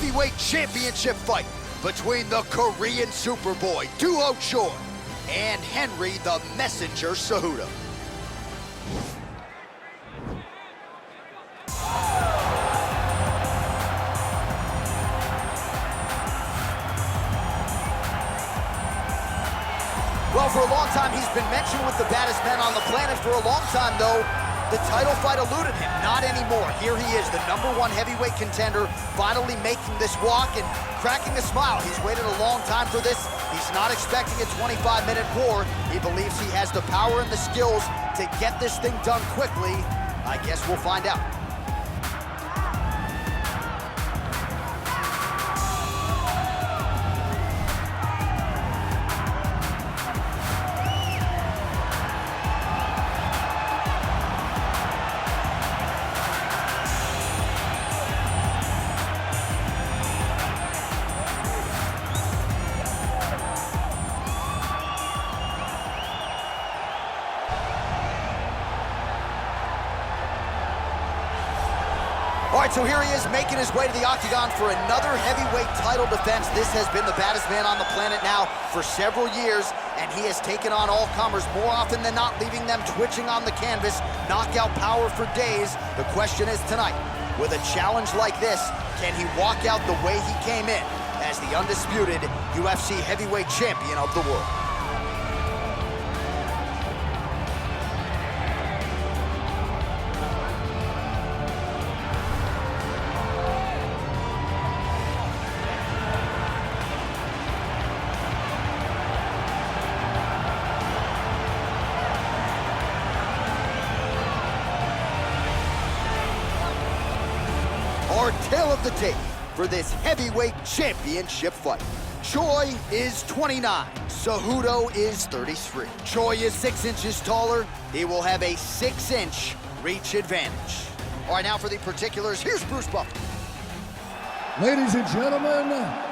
heavyweight championship fight between the Korean Superboy, Duho Choi, and Henry the Messenger Cejudo. Well, for a long time, he's been mentioned with the baddest men on the planet. For a long time, though, the title fight eluded him. Not anymore. Here he is, the #1 heavyweight contender, finally making this walk and cracking a smile. He's waited a long time for this. He's not expecting a 25-minute war. He believes he has the power and the skills to get this thing done quickly. I guess we'll find out. All right, so here he is making his way to the octagon for another heavyweight title defense. This has been the baddest man on the planet now for several years, and he has taken on all comers more often than not, leaving them twitching on the canvas, knockout power for days. The question is tonight, with a challenge like this, can he walk out the way he came in as the undisputed UFC heavyweight champion of the world? Our tale of the tape for this heavyweight championship fight. Choi is 29, Cejudo is 33. Choi is 6 inches taller. He will have a 6-inch reach advantage. All right, now for the particulars, here's Bruce Buffer. Ladies and gentlemen,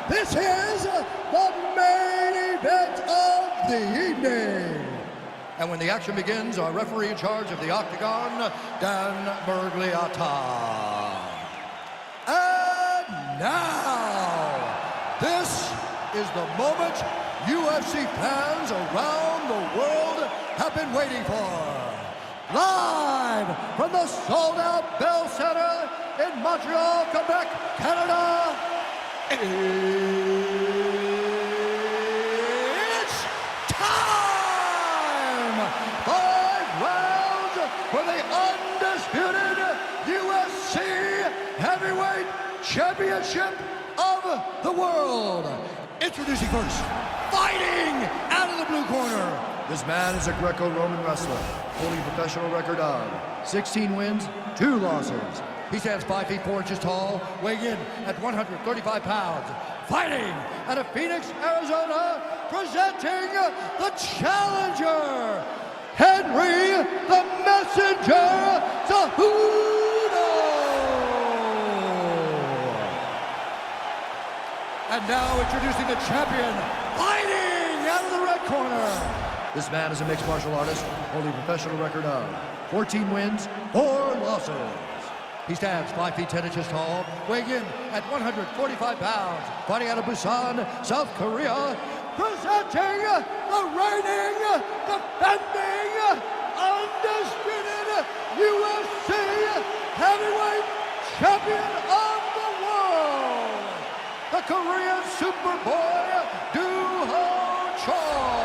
this is the main event of the evening. And when the action begins, our referee in charge of the octagon, Dan Bergliata. And now, this is the moment UFC fans around the world have been waiting for. Live from the sold-out Bell Center in Montreal, Quebec, Canada, it's time! 5 rounds for the undisputed UFC Heavyweight Championship of the world. Introducing first, fighting out of the blue corner. This man is a Greco-Roman wrestler, holding a professional record of 16 wins, 2 losses. He stands 5 feet 4 inches tall, weighing in at 135 pounds. Fighting out of Phoenix, Arizona, presenting the challenger, Henry the Messenger Cejudo. And now introducing the champion, fighting out of the red corner. This man is a mixed martial artist, holding a professional record of 14 wins, 4 losses. He stands 5 feet 10 inches tall, weighing in at 145 pounds. Fighting out of Busan, South Korea, presenting the reigning, defending, undisputed UFC heavyweight champion of the world, the Korean Superboy, Duho Choi.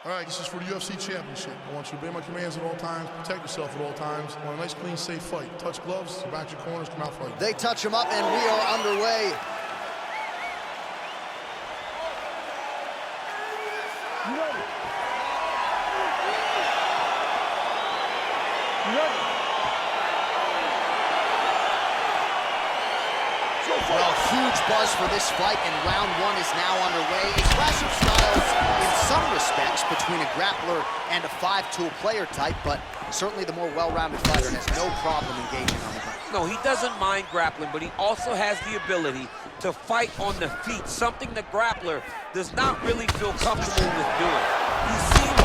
All right, this is for the UFC Championship. I want you to obey my commands at all times, protect yourself at all times. I want a nice, clean, safe fight. Touch gloves, back your corners, come out fighting. They touch him up, and we are underway. Well, huge buzz for this fight, and round 1 is now underway. A clash of styles in some respects between a grappler and a 5-tool player type, but certainly the more well-rounded fighter has no problem engaging on the ground. No, he doesn't mind grappling, but he also has the ability to fight on the feet, something the grappler does not really feel comfortable with doing. He seems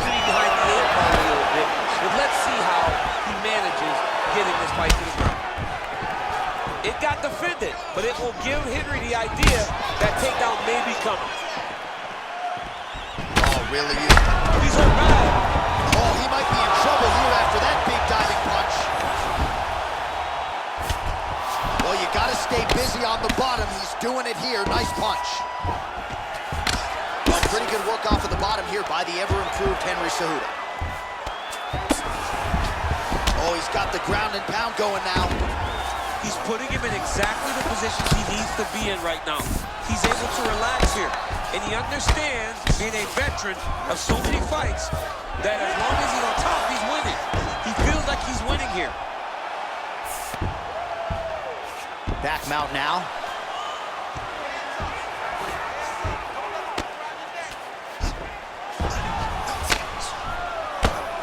the idea that takedown may be coming. Oh, really? He's hurt bad. Oh, he might be in trouble here after that big diving punch. Well, you got to stay busy on the bottom. He's doing it here. Nice punch. Well, pretty good work off of the bottom here by the ever-improved Henrisehudo. Oh, he's got the ground and pound going now. He's putting him in exactly the position he needs to be in right now. He's able to relax here. And he understands, being a veteran of so many fights, that as long as he's on top, he's winning. He feels like he's winning here. Back mount now.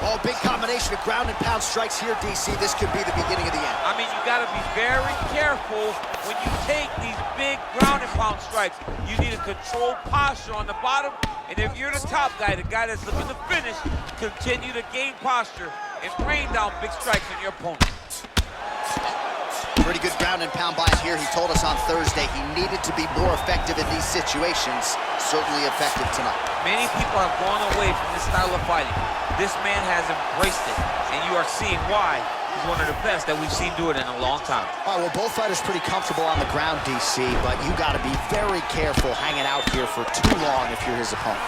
Oh, big combination of ground and pound strikes here, DC. This could be the beginning of the end. I mean, you got to be very careful when you take these big ground and pound strikes. You need a controlled posture on the bottom, and if you're the top guy, the guy that's looking to finish, continue to gain posture and rain down big strikes on your opponent. Pretty good ground and pound by him here. He told us on Thursday he needed to be more effective in these situations. Certainly effective tonight. Many people have gone away from this style of fighting. This man has embraced it, and you are seeing why he's one of the best that we've seen do it in a long time. All right, well, both fighters pretty comfortable on the ground, DC, but you got to be very careful hanging out here for too long if you're his opponent.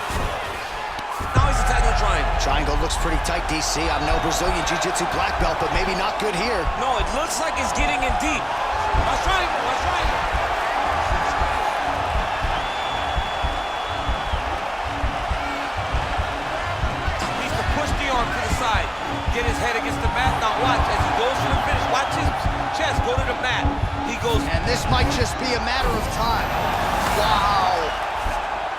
Now he's attacking the triangle. Triangle looks pretty tight, DC. I'm no Brazilian Jiu-Jitsu black belt, but maybe not good here. No, it looks like it's getting in deep. Watch triangle, watch triangle. Needs to push the arm to the side. Get his head against the mat. Now watch, as he goes to the finish, watch his chest go to the mat. He goes... And this might just be a matter of time. Wow.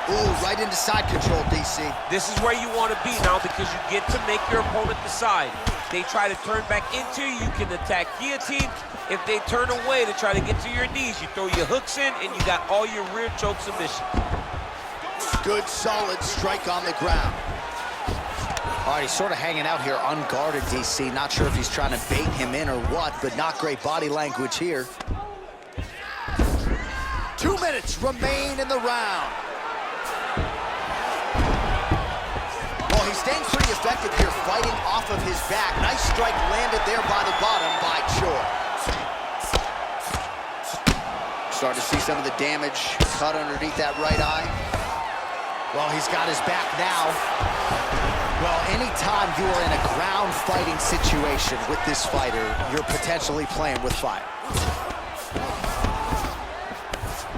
Ooh, right into side control, DC. This is where you want to be now because you get to make your opponent decide. They try to turn back into you, you can attack guillotine. If they turn away to try to get to your knees, you throw your hooks in and you got all your rear choke submission. Good, solid strike on the ground. All right, he's sort of hanging out here unguarded, DC. Not sure if he's trying to bait him in or what, but not great body language here. 2 minutes remain in the round. Well, he's staying pretty effective here, fighting off of his back. Nice strike landed there by the bottom by Choi. Starting to see some of the damage cut underneath that right eye. Well, he's got his back now. Well, anytime you are in a ground fighting situation with this fighter, you're potentially playing with fire.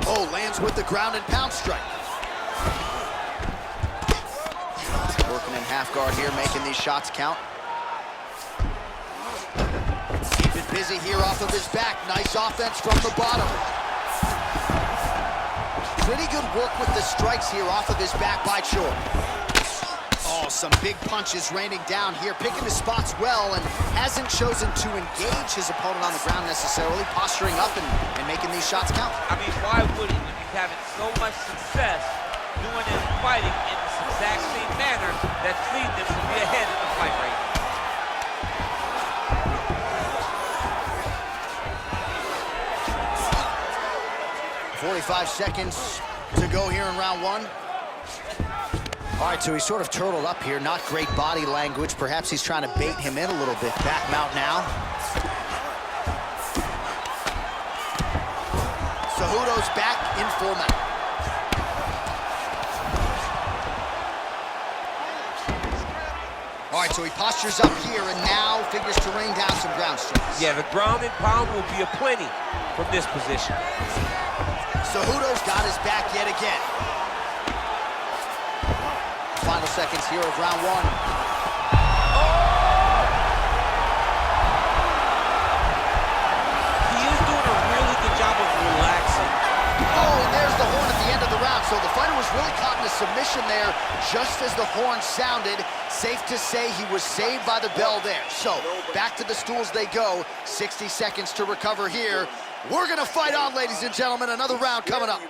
Oh, lands with the ground and pound strike. Working in half guard here, making these shots count. Keep it busy here off of his back. Nice offense from the bottom. Pretty good work with the strikes here off of his back by Choi. Oh, some big punches raining down here, picking his spots well, and hasn't chosen to engage his opponent on the ground necessarily, posturing up and making these shots count. I mean, why would he when he's having so much success doing and fighting in this exact same manner that's leading him to be ahead in the fight rate? 45 seconds to go here in round one. All right, so he's sort of turtled up here. Not great body language. Perhaps he's trying to bait him in a little bit. Back mount now. Cejudo's back in full mount. All right, so he postures up here and now figures to rain down some ground strikes. Yeah, the ground and pound will be aplenty from this position. Cejudo's got his back yet again. Final seconds here of round one. He is doing a really good job of relaxing. Oh, and there's the horn at the end of the round. So the fighter was really caught in a submission there just as the horn sounded. Safe to say he was saved by the bell there. So back to the stools they go. 60 seconds to recover here. We're going to fight on, ladies and gentlemen. Another round coming up.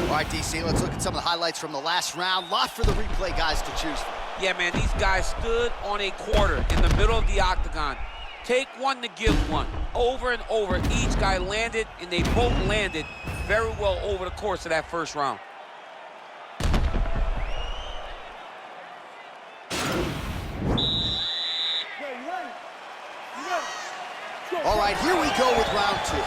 All right, DC, let's look at some of the highlights from the last round. Lot for the replay guys to choose from. Yeah, man, these guys stood on a quarter in the middle of the octagon. Take one to give one. Over and over, each guy landed, and they both landed very well over the course of that first round. All right, here we go with round 2.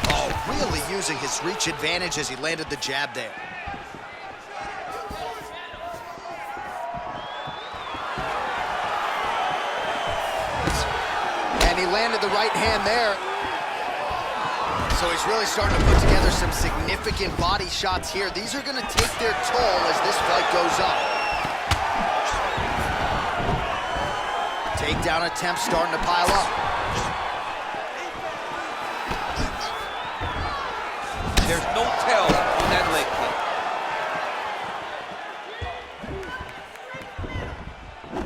Oh, really using his reach advantage as he landed the jab there. And he landed the right hand there. So he's really starting to put together some significant body shots here. These are going to take their toll as this fight goes on. Takedown attempts starting to pile up. There's no tell on that leg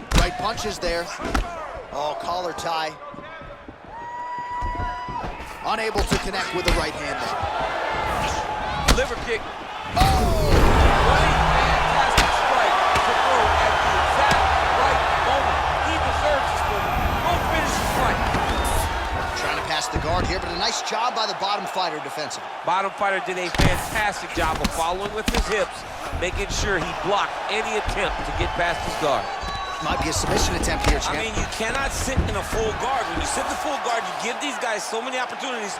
kick. Right punches there. Oh, collar tie. Unable to connect with the right hand there. Liver kick. Oh! What a fantastic strike to throw at the exact right moment. He deserves this one. Go finish his fight. Trying to pass the guard here, but a nice job by the bottom fighter defensively. Bottom fighter did a fantastic job of following with his hips, making sure he blocked any attempt to get past his guard. Might be a submission attempt here, champ. I mean, you cannot sit in a full guard. When you sit in the full guard, you give these guys so many opportunities.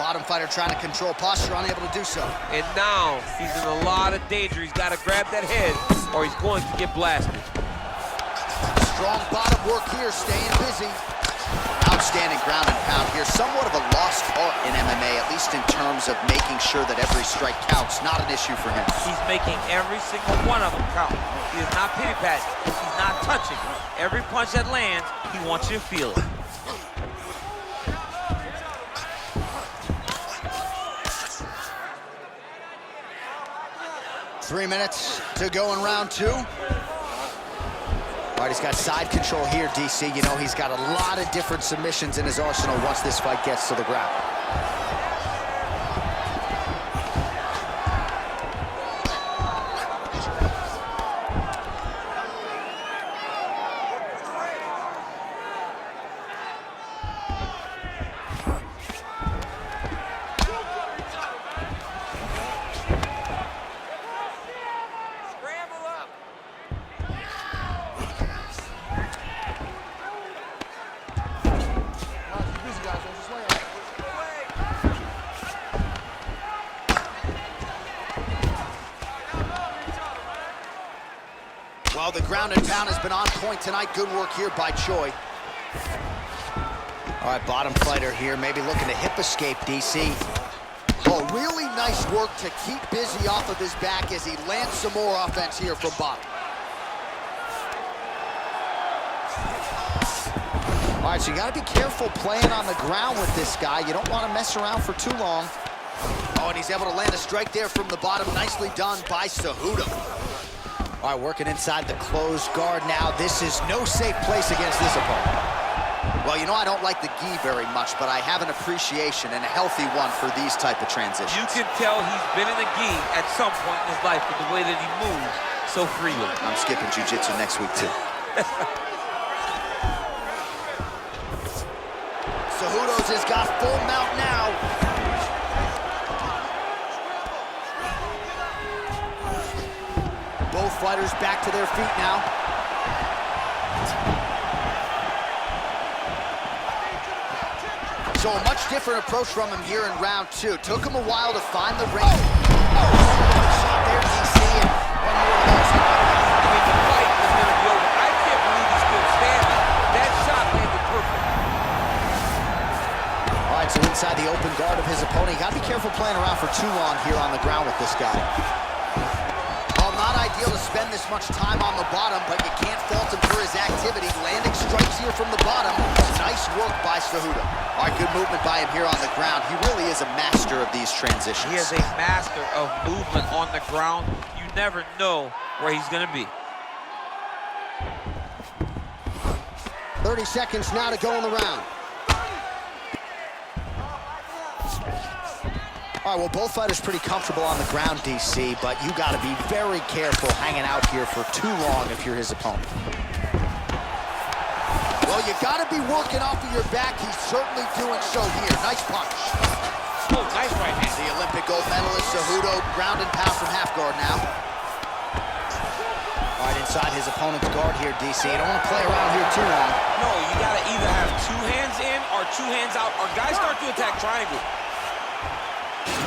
Bottom fighter trying to control posture, unable to do so. And now he's in a lot of danger. He's got to grab that head or he's going to get blasted. Strong bottom work here, staying busy. Outstanding ground and pound here. Somewhat of a lost art in MMA, at least in terms of making sure that every strike counts. Not an issue for him. He's making every single one of them count. He is not pity-patting. He's not touching. Every punch that lands, he wants you to feel it. Three minutes to go in round 2. All right, he's got side control here, DC. You know, he's got a lot of different submissions in his arsenal once this fight gets to the ground. Well, the ground and pound has been on point tonight. Good work here by Choi. All right, bottom fighter here, maybe looking to hip escape, DC. Oh, really nice work to keep busy off of his back as he lands some more offense here from bottom. All right, so you got to be careful playing on the ground with this guy. You don't want to mess around for too long. Oh, and he's able to land a strike there from the bottom. Nicely done by Cejudo. All right, working inside the closed guard now. This is no safe place against this opponent. Well, you know, I don't like the gi very much, but I have an appreciation and a healthy one for these type of transitions. You can tell he's been in the gi at some point in his life with the way that he moves so freely. I'm skipping jiu-jitsu next week, too. Cejudo's has got full mount now. Both fighters back to their feet now. So a much different approach from him here in round 2. Took him a while to find the range. Shot there, DC, and one more of those. I mean, the fight is going to be over. I can't believe he's still standing. That shot landed perfect. All right, so inside the open guard of his opponent. You got to be careful playing around for too long here on the ground with this guy. Not ideal to spend this much time on the bottom, but you can't fault him for his activity. Landing strikes here from the bottom. Nice work by Cejudo. All right, good movement by him here on the ground. He really is a master of these transitions. He is a master of movement on the ground. You never know where he's going to be. 30 seconds now to go in the round. All right, well, both fighters pretty comfortable on the ground, DC, but you got to be very careful hanging out here for too long if you're his opponent. Well, you gotta be working off of your back. He's certainly doing so here. Nice punch. Oh, nice right hand. The Olympic gold medalist, Cejudo, ground and pound from half guard now. All right, inside his opponent's guard here, DC. You don't want to play around here too long. No, you gotta either have 2 hands in or 2 hands out, or guys start to attack triangle.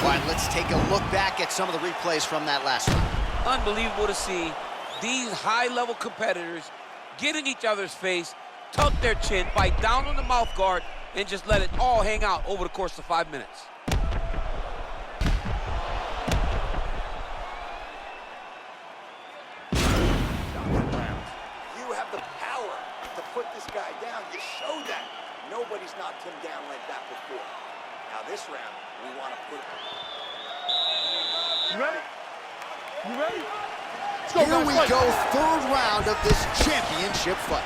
All right, let's take a look back at some of the replays from that last round. Unbelievable to see these high-level competitors get in each other's face, tuck their chin, bite down on the mouth guard, and just let it all hang out over the course of 5 minutes. You have the power to put this guy down. You showed that. Nobody's knocked him down like that before. Now this round, we want to put... You ready? You ready? Here we go, third round of this championship fight.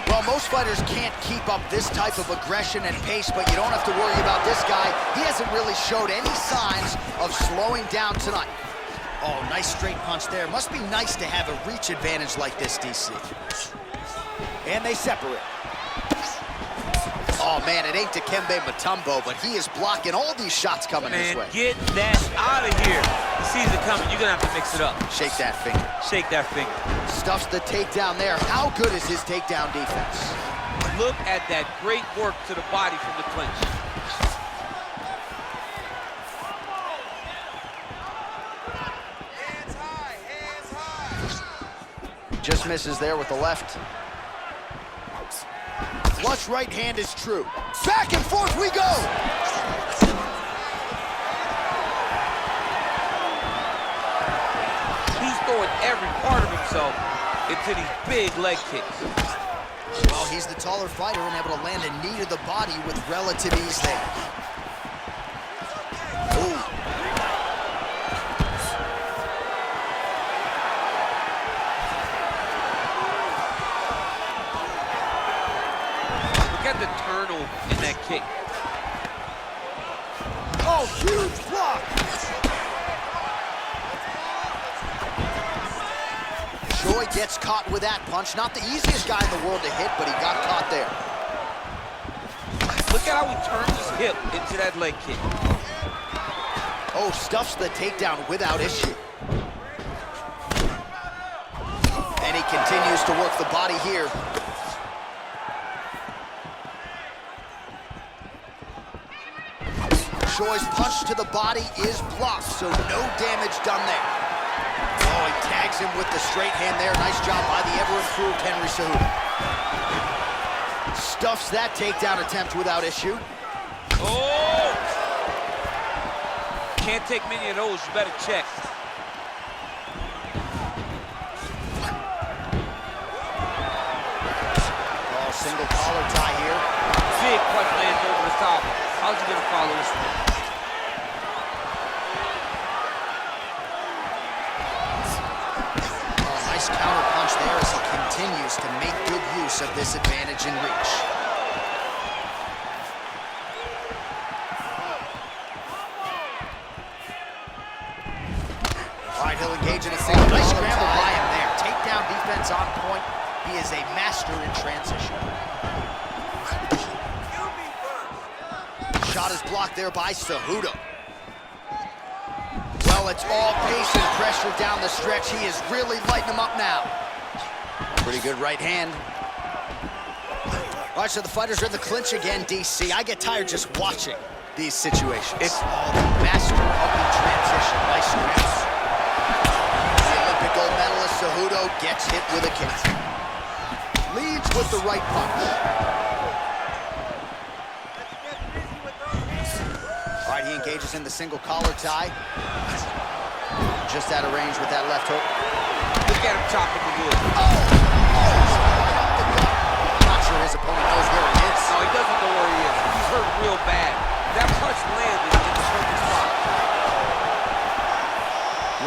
Well, most fighters can't keep up this type of aggression and pace, but you don't have to worry about this guy. He hasn't really showed any signs of slowing down tonight. Oh, nice straight punch there. Must be nice to have a reach advantage like this, DC. And they separate. Oh, man, it ain't Dikembe Mutombo, but he is blocking all these shots coming his way. Get that out of here. He sees it coming. You're going to have to mix it up. Shake that finger. Shake that finger. Stuffs the takedown there. How good is his takedown defense? Look at that great work to the body from the clinch. Hands high, hands high. Just misses there with the left. Flush right hand is true. Back and forth we go! He's throwing every part of himself into these big leg kicks. Well, he's the taller fighter and able to land a knee to the body with relative ease there. Ooh. Look at the turtle in that kick. Oh, huge block! Choi gets caught with that punch. Not the easiest guy in the world to hit, but he got caught there. Look at how he turns his hip into that leg kick. Oh, stuffs the takedown without issue. And he continues to work the body here. Choi's punch to the body is blocked, so no damage done there. Oh, he tags him with the straight hand there. Nice job by the ever-improved Henlisehudo. Stuffs that takedown attempt without issue. Oh! Can't take many of those, you better check. Oh, single collar tie here. Big punch lands over the top. How's he gonna follow this one? Oh, nice counter punch there as he continues to make good use of this advantage in reach. All right, he'll engage in a single. Nice scramble by him there. Takedown defense on point. He is a master in transition. Shot is blocked there by Cejudo. Well, it's all pace and pressure down the stretch. He is really lighting him up now. Pretty good right hand. All right, so the fighters are in the clinch again, DC. I get tired just watching these situations. It's all the master of the transition. Nice scramble. The Olympic gold medalist Cejudo gets hit with a kick. Leads with the right punch. All right, he engages in the single collar tie. Just out of range with that left hook. Look at him chopping the wood. Not sure his opponent knows where he is. No, he doesn't know where he is. He's hurt real bad. That punch landed in the perfect spot.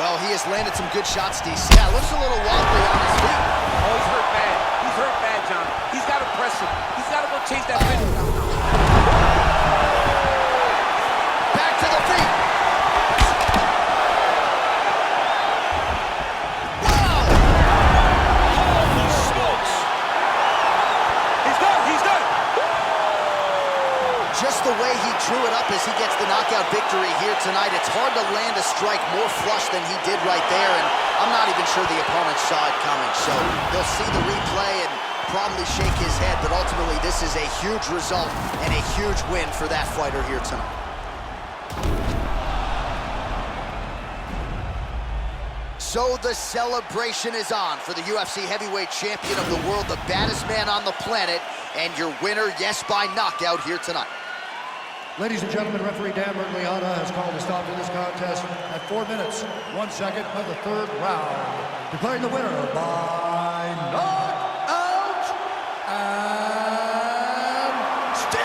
Well, he has landed some good shots, DC. Yeah, looks a little wobbly on his feet. Oh, he's hurt bad. He's hurt bad, John. He's got to press him. He's got to go chase that finish. Back to the feet. Wow! Holy smokes! here tonight. It's hard to land a strike more flush than he did right there, and I'm not even sure the opponent saw it coming. So he'll see the replay and probably shake his head, but ultimately this is a huge result and a huge win for that fighter here tonight. So the celebration is on for the UFC heavyweight champion of the world, the baddest man on the planet, and your winner, yes, by knockout here tonight. Ladies and gentlemen, referee Dan Mergliata has called a stop to this contest at 4 minutes, 1 second of the third round, declaring the winner by knockout and still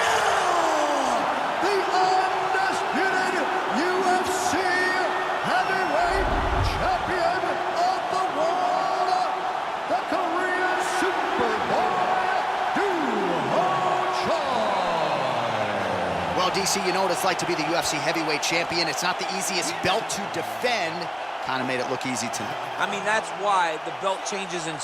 the undisputed UFC heavyweight champion of the world, the Korean Superboy, Well, DC, you know what it's like to be the UFC heavyweight champion. It's not the easiest belt to defend. Kind of made it look easy tonight. I mean, that's why the belt changes and